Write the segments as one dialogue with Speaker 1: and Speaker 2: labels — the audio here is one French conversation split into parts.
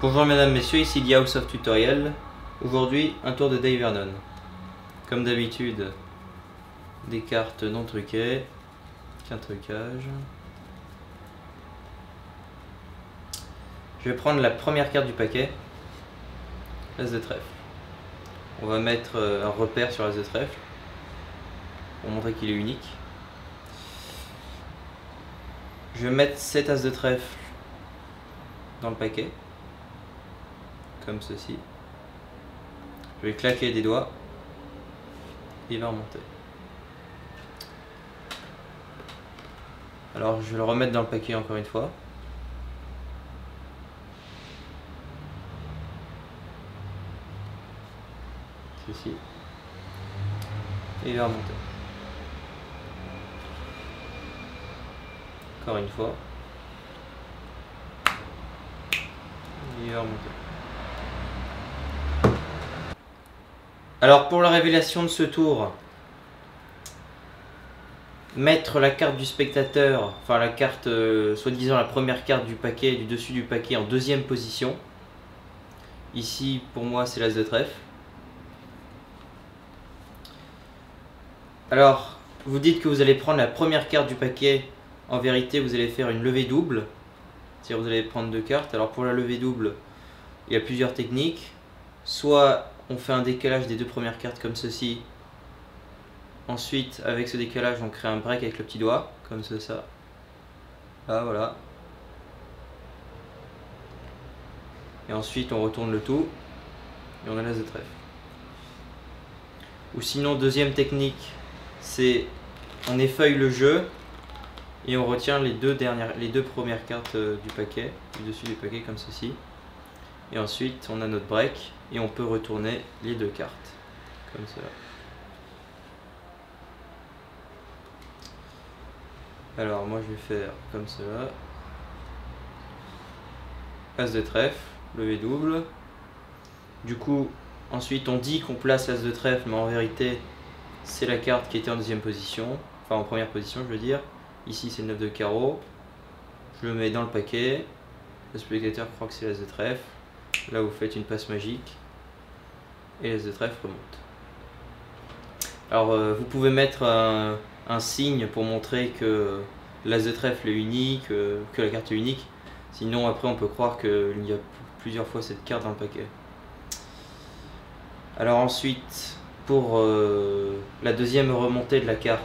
Speaker 1: Bonjour mesdames, messieurs, ici The House of Tutorial. Aujourd'hui, un tour de Dave Vernon. Comme d'habitude, des cartes non truquées, qu'un trucage. Je vais prendre la première carte du paquet, l'As de trèfle. On va mettre un repère sur l'As de trèfle pour montrer qu'il est unique. Je vais mettre cet As de trèfle dans le paquet, comme ceci. Je vais claquer des doigts, il va remonter. Alors je vais le remettre dans le paquet encore une fois. Ceci. Et il va remonter. Encore une fois. Il va remonter. Alors pour la révélation de ce tour, mettre la carte du spectateur, enfin la carte, soi-disant la première carte du paquet, du dessus du paquet en deuxième position. Ici pour moi c'est l'As de trèfle. Alors vous dites que vous allez prendre la première carte du paquet, en vérité vous allez faire une levée double. C'est-à-dire vous allez prendre deux cartes. Alors pour la levée double, il y a plusieurs techniques. Soit on fait un décalage des deux premières cartes comme ceci. Ensuite, avec ce décalage, on crée un break avec le petit doigt, comme ça. Là, voilà. Et ensuite, on retourne le tout. Et on a l'As de trèfle. Ou sinon, deuxième technique, c'est on effeuille le jeu et on retient les deux premières cartes du paquet, du dessus du paquet, comme ceci. Et ensuite, on a notre break et on peut retourner les deux cartes, comme cela. Alors moi je vais faire comme cela. As de trèfle, levée double. Du coup, ensuite on dit qu'on place l'As de trèfle, mais en vérité c'est la carte qui était en deuxième position, enfin en première position je veux dire. Ici c'est le 9 de carreau. Je le mets dans le paquet. Le spectateur croit que c'est l'As de trèfle. Là vous faites une passe magique et l'As de trèfle remonte. Alors vous pouvez mettre un signe pour montrer que l'As de trèfle est unique, que la carte est unique. Sinon après on peut croire qu'il y a plusieurs fois cette carte dans le paquet. Alors ensuite, pour la deuxième remontée de la carte,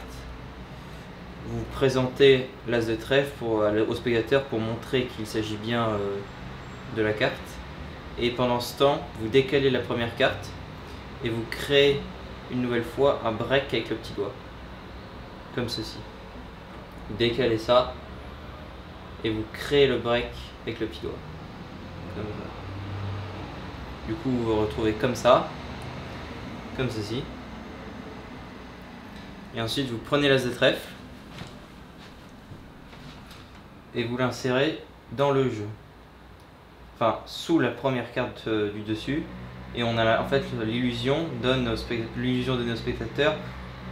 Speaker 1: vous présentez l'As de trèfle au spectateur pour montrer qu'il s'agit bien de la carte. Et pendant ce temps, vous décalez la première carte et vous créez une nouvelle fois un break avec le petit doigt, comme ceci. Vous décalez ça et vous créez le break avec le petit doigt, comme ça. Du coup vous vous retrouvez comme ça, comme ceci. Et ensuite vous prenez l'As de trèfle et vous l'insérez dans le jeu, enfin sous la première carte du dessus. Et on a en fait l'illusion donnée aux spectateurs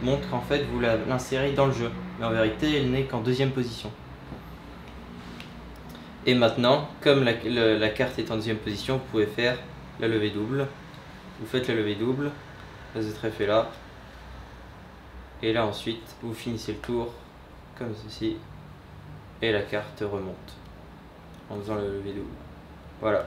Speaker 1: montre qu'en fait vous l'insérez dans le jeu, mais en vérité elle n'est qu'en deuxième position. Et maintenant, comme la carte est en deuxième position, vous pouvez faire la levée double. Vous faites la levée double, l'As de trèfle est là, et là ensuite vous finissez le tour comme ceci, et la carte remonte en faisant la levée double. Voilà.